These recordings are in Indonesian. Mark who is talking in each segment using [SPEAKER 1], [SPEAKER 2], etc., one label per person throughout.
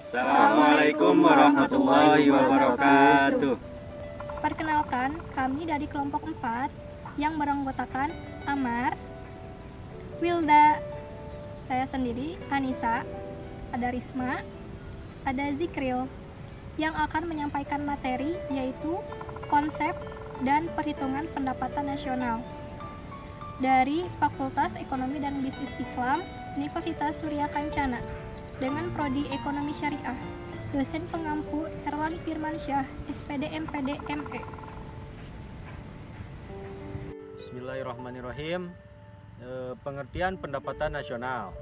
[SPEAKER 1] Assalamualaikum warahmatullahi wabarakatuh.
[SPEAKER 2] Perkenalkan, kami dari kelompok 4 yang beranggotakan Amar, Wilda, saya sendiri, Anissa, ada Risma, ada Zikril, yang akan menyampaikan materi yaitu konsep dan perhitungan pendapatan nasional dari Fakultas Ekonomi dan Bisnis Islam Universitas Surya Kencana dengan Prodi Ekonomi Syariah. Dosen pengampu Erwani Firmansyah, SPD MPD ME.
[SPEAKER 3] Bismillahirrahmanirrahim. Pengertian pendapatan nasional.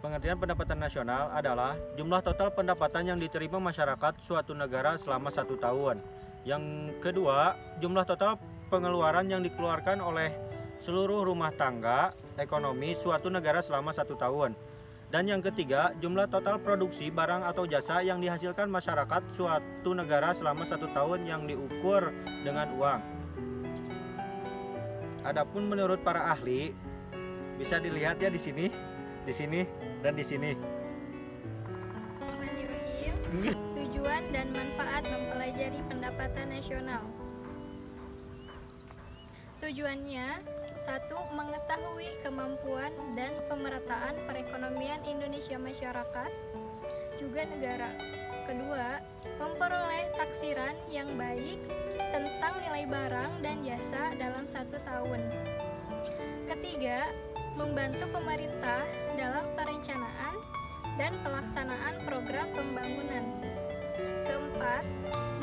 [SPEAKER 3] Pengertian pendapatan nasional adalah jumlah total pendapatan yang diterima masyarakat suatu negara selama 1 tahun. Yang kedua, jumlah total pengeluaran yang dikeluarkan oleh seluruh rumah tangga ekonomi suatu negara selama 1 tahun. Dan yang ketiga, jumlah total produksi barang atau jasa yang dihasilkan masyarakat suatu negara selama 1 tahun yang diukur dengan uang. Adapun menurut para ahli, bisa dilihat ya di sini, dan di sini.
[SPEAKER 2] Tujuan dan manfaat mempelajari pendapatan nasional. Tujuannya, 1. Mengetahui kemampuan dan pemerataan perekonomian Indonesia masyarakat, juga negara. Kedua, memperoleh taksiran yang baik tentang nilai barang dan jasa dalam 1 tahun. Ketiga, membantu pemerintah dalam perencanaan dan pelaksanaan program pembangunan. Keempat,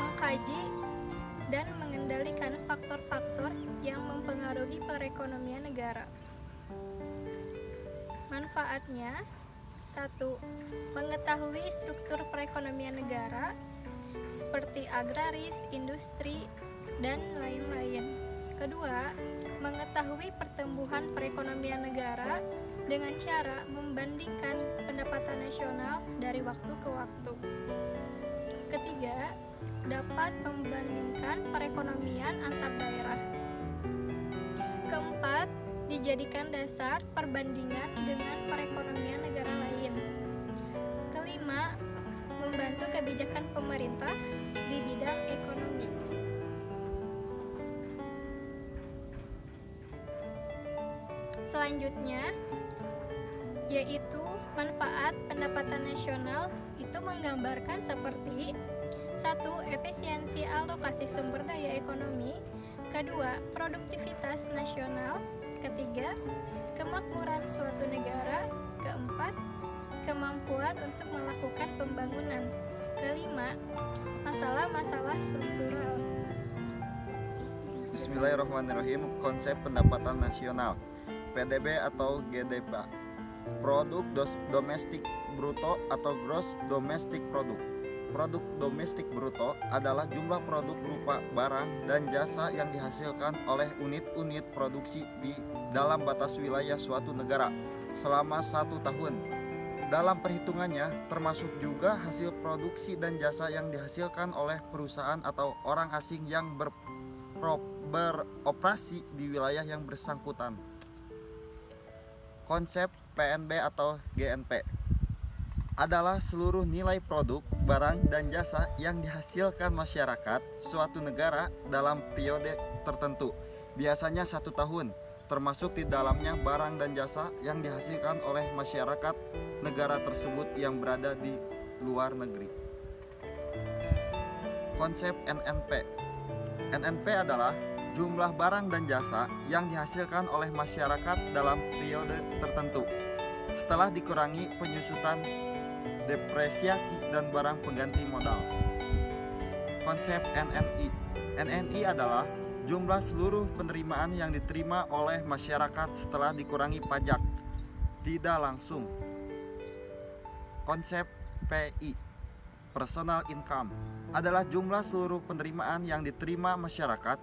[SPEAKER 2] mengkaji dan mengendalikan faktor-faktor yang mempengaruhi perekonomian negara. Manfaatnya, 1. Mengetahui struktur perekonomian negara seperti agraris, industri, dan lain-lain. Kedua, mengetahui pertumbuhan perekonomian negara dengan cara membandingkan pendapatan nasional dari waktu ke waktu. Ketiga, dapat membandingkan perekonomian antar daerah. Keempat, dijadikan dasar perbandingan dengan perekonomian negara lain. Kelima, membantu kebijakan pemerintah di bidang ekonomi. Selanjutnya, yaitu manfaat pendapatan nasional itu menggambarkan seperti 1. Efisiensi alokasi sumber daya ekonomi. Kedua, produktivitas nasional. Ketiga, kemakmuran suatu negara. Keempat, kemampuan untuk melakukan pembangunan. Kelima, masalah-masalah struktural.
[SPEAKER 4] Bismillahirrahmanirrahim. Konsep pendapatan nasional, PDB atau GDP, produk domestik bruto atau gross domestic product. Produk domestik bruto adalah jumlah produk berupa barang dan jasa yang dihasilkan oleh unit-unit produksi di dalam batas wilayah suatu negara selama 1 tahun. Dalam perhitungannya termasuk juga hasil produksi dan jasa yang dihasilkan oleh perusahaan atau orang asing yang beroperasi di wilayah yang bersangkutan. Konsep PNB atau GNP adalah seluruh nilai produk, barang, dan jasa yang dihasilkan masyarakat suatu negara dalam periode tertentu, biasanya 1 tahun, termasuk di dalamnya barang dan jasa yang dihasilkan oleh masyarakat negara tersebut yang berada di luar negeri. Konsep NNP. NNP adalah jumlah barang dan jasa yang dihasilkan oleh masyarakat dalam periode tertentu, setelah dikurangi penyusutan, depresiasi, dan barang pengganti modal. Konsep NNI. NNI adalah jumlah seluruh penerimaan yang diterima oleh masyarakat setelah dikurangi pajak tidak langsung. Konsep PI, personal income, adalah jumlah seluruh penerimaan yang diterima masyarakat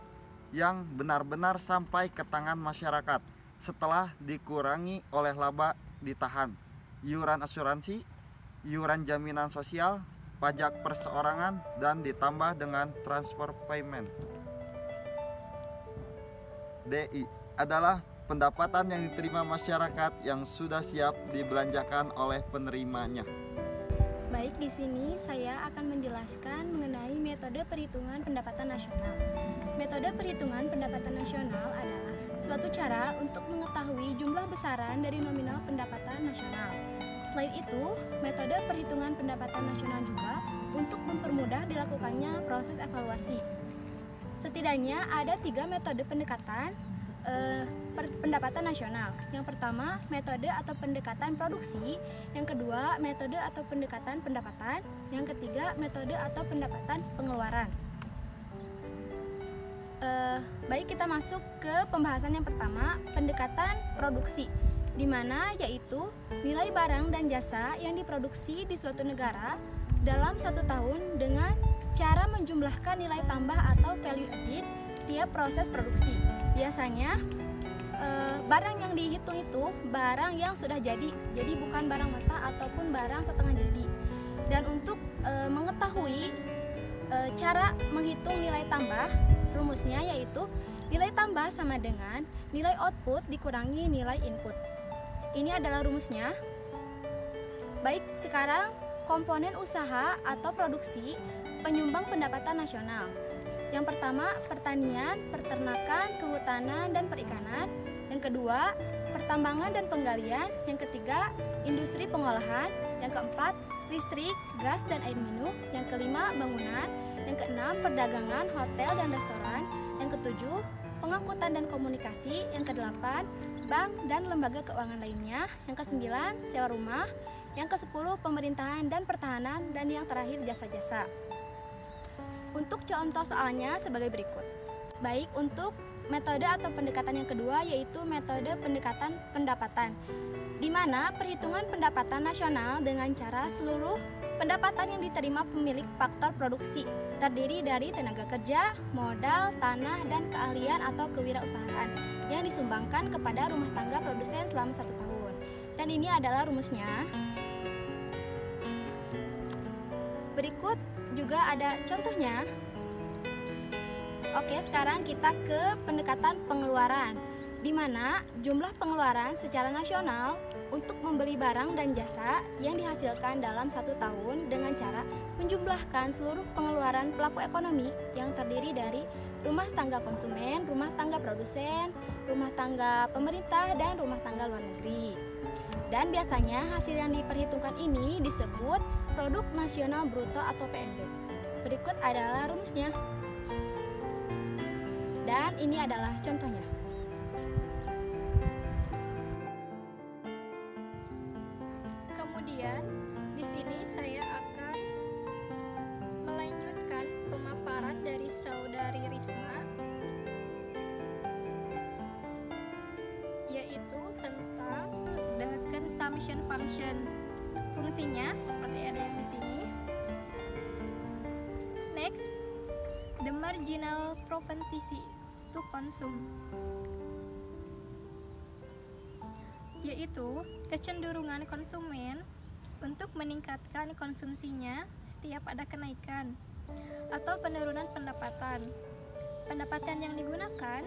[SPEAKER 4] yang benar-benar sampai ke tangan masyarakat setelah dikurangi oleh laba ditahan, iuran asuransi, iuran jaminan sosial, pajak perseorangan, dan ditambah dengan transfer payment. DI adalah pendapatan yang diterima masyarakat yang sudah siap dibelanjakan oleh penerimanya.
[SPEAKER 5] Baik, di sini saya akan menjelaskan mengenai metode perhitungan pendapatan nasional. Metode perhitungan pendapatan nasional adalah suatu cara untuk mengetahui jumlah besaran dari nominal pendapatan nasional. Selain itu, metode perhitungan pendapatan nasional juga untuk mempermudah dilakukannya proses evaluasi. Setidaknya ada 3 metode pendekatan pendapatan nasional. Yang pertama, metode atau pendekatan produksi. Yang kedua, metode atau pendekatan pendapatan. Yang ketiga, metode atau pendapatan pengeluaran. Baik, kita masuk ke pembahasan yang pertama, pendekatan produksi, di mana yaitu nilai barang dan jasa yang diproduksi di suatu negara dalam 1 tahun dengan cara menjumlahkan nilai tambah atau value added tiap proses produksi. Biasanya barang yang dihitung itu barang yang sudah jadi bukan barang mentah ataupun barang setengah jadi. Dan untuk mengetahui cara menghitung nilai tambah, rumusnya yaitu nilai tambah sama dengan nilai output dikurangi nilai input. Ini adalah rumusnya. Baik, sekarang komponen usaha atau produksi penyumbang pendapatan nasional. Yang pertama, pertanian, peternakan, kehutanan, dan perikanan. Yang kedua, pertambangan dan penggalian. Yang ketiga, industri pengolahan. Yang keempat, listrik, gas, dan air minum. Yang kelima, bangunan. Yang keenam, perdagangan, hotel, dan restoran. Yang ketujuh, pengangkutan dan komunikasi. Yang kedelapan, bank dan lembaga keuangan lainnya. Yang kesembilan, sewa rumah. Yang kesepuluh, pemerintahan dan pertahanan. Dan yang terakhir, jasa-jasa. Untuk contoh soalnya sebagai berikut. Baik, untuk metode atau pendekatan yang kedua yaitu metode pendekatan pendapatan, di mana perhitungan pendapatan nasional dengan cara seluruh pendapatan yang diterima pemilik faktor produksi terdiri dari tenaga kerja, modal, tanah, dan keahlian atau kewirausahaan yang disumbangkan kepada rumah tangga produsen selama 1 tahun. Dan ini adalah rumusnya. Berikut juga ada contohnya. Oke, sekarang kita ke pendekatan pengeluaran, di mana jumlah pengeluaran secara nasional untuk membeli barang dan jasa yang dihasilkan dalam 1 tahun dengan cara menjumlahkan seluruh pengeluaran pelaku ekonomi yang terdiri dari rumah tangga konsumen, rumah tangga produsen, rumah tangga pemerintah, dan rumah tangga luar negeri. Dan biasanya hasil yang diperhitungkan ini disebut Produk Nasional Bruto atau PNB. Berikut adalah rumusnya. Dan ini adalah contohnya.
[SPEAKER 2] Kemudian di sini saya akan melanjutkan pemaparan dari saudari Risma, yaitu tentang the consumption function. Fungsinya seperti ada yang di sini. Next, the marginal propensity to consume, yaitu kecenderungan konsumen untuk meningkatkan konsumsinya setiap ada kenaikan atau penurunan pendapatan. Pendapatan yang digunakan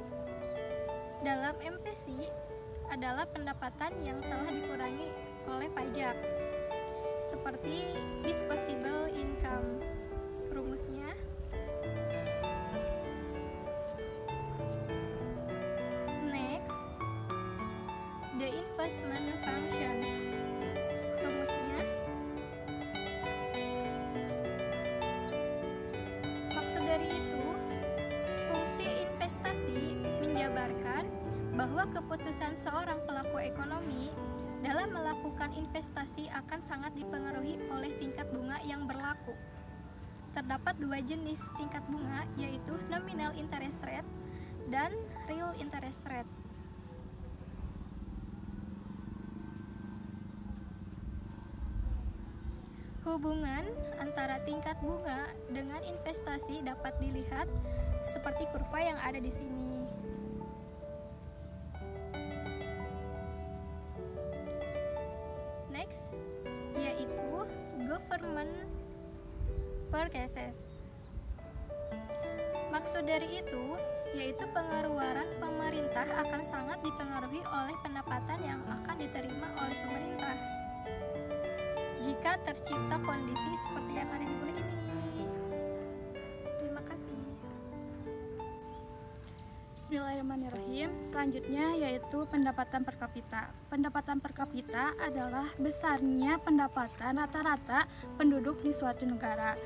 [SPEAKER 2] dalam MPC adalah pendapatan yang telah dikurangi oleh pajak, seperti disposable income. Rumusnya next, the investment function. Rumusnya maksud dari itu, fungsi investasi menjabarkan bahwa keputusan seorang pelaku ekonomi dalam melakukan investasi akan sangat dipengaruhi oleh tingkat bunga yang berlaku. Terdapat 2 jenis tingkat bunga, yaitu nominal interest rate dan real interest rate. Hubungan antara tingkat bunga dengan investasi dapat dilihat seperti kurva yang ada di sini. Next, yaitu government purchases. Maksud dari itu, yaitu pengeluaran pemerintah akan sangat dipengaruhi oleh pendapatan yang akan diterima oleh pemerintah. Jika jika tercipta kondisi seperti yang ada di bawah ini. Terima kasih.
[SPEAKER 5] Bismillahirrahmanirrahim. Selanjutnya yaitu pendapatan per kapita. Pendapatan per kapita adalah besarnya pendapatan rata-rata penduduk di suatu negara.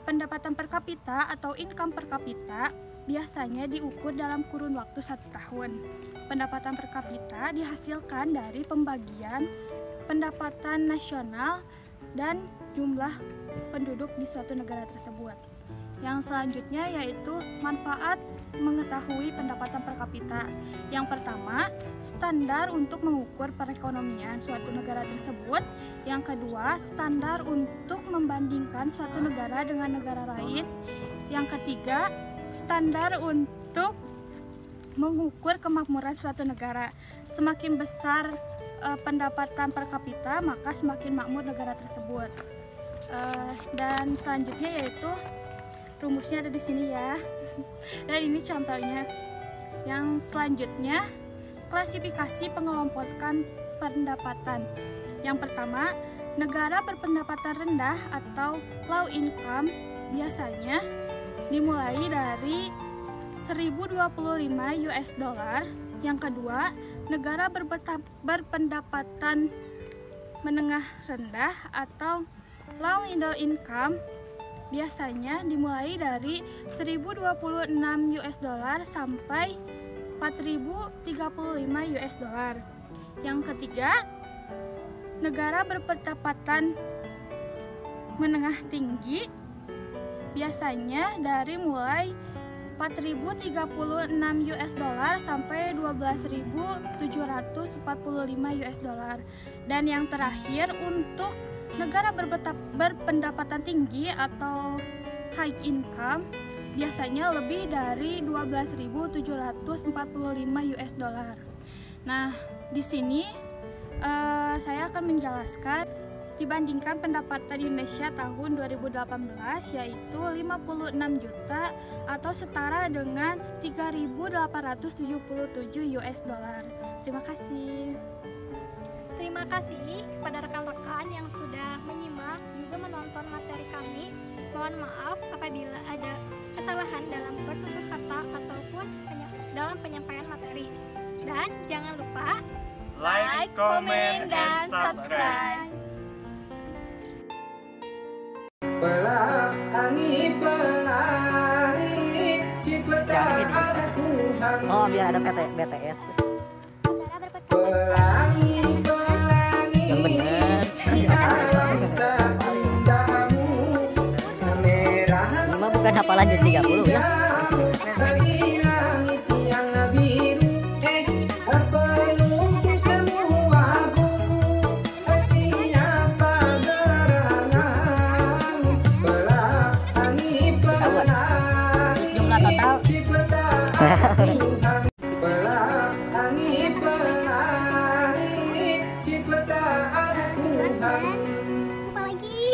[SPEAKER 5] Pendapatan per kapita atau income per kapita biasanya diukur dalam kurun waktu 1 tahun. Pendapatan per kapita dihasilkan dari pembagian pendapatan nasional dan jumlah penduduk di suatu negara tersebut. Yang selanjutnya yaitu manfaat mengetahui pendapatan per kapita. Yang pertama, standar untuk mengukur perekonomian suatu negara tersebut. Yang kedua, standar untuk membandingkan suatu negara dengan negara lain. Yang ketiga, standar untuk mengukur kemakmuran suatu negara. Semakin besar pendapatan per kapita, maka semakin makmur negara tersebut. Dan selanjutnya yaitu rumusnya ada di sini ya. Dan ini contohnya. Yang selanjutnya, klasifikasi pengelompokan pendapatan. Yang pertama, negara berpendapatan rendah atau low income biasanya dimulai dari 1025 US dollar. Yang kedua, negara berpendapatan menengah rendah atau low middle income biasanya dimulai dari 1026 US dollar sampai 4035 US dollar. Yang ketiga, negara berpendapatan menengah tinggi biasanya dari mulai 4036 US dollar sampai 12.745 US dollar. Dan yang terakhir, untuk negara berpendapatan tinggi atau high income biasanya lebih dari 12.745 US dollar. Nah, di sini saya akan menjelaskan dibandingkan pendapatan Indonesia tahun 2018 yaitu 56 juta atau setara dengan 3.877 US dollar. Terima kasih.
[SPEAKER 2] Terima kasih kepada rekan-rekan yang sudah menyimak juga menonton materi kami. Mohon maaf apabila ada kesalahan dalam bertutur kata ataupun dalam penyampaian materi. Dan jangan lupa
[SPEAKER 1] Like, comment, dan subscribe.
[SPEAKER 6] Oh, biar ada BTS. Yang benar. Ini mah bukan hafalan juz 30 ya. Jumlah total.
[SPEAKER 2] Lupa lagi.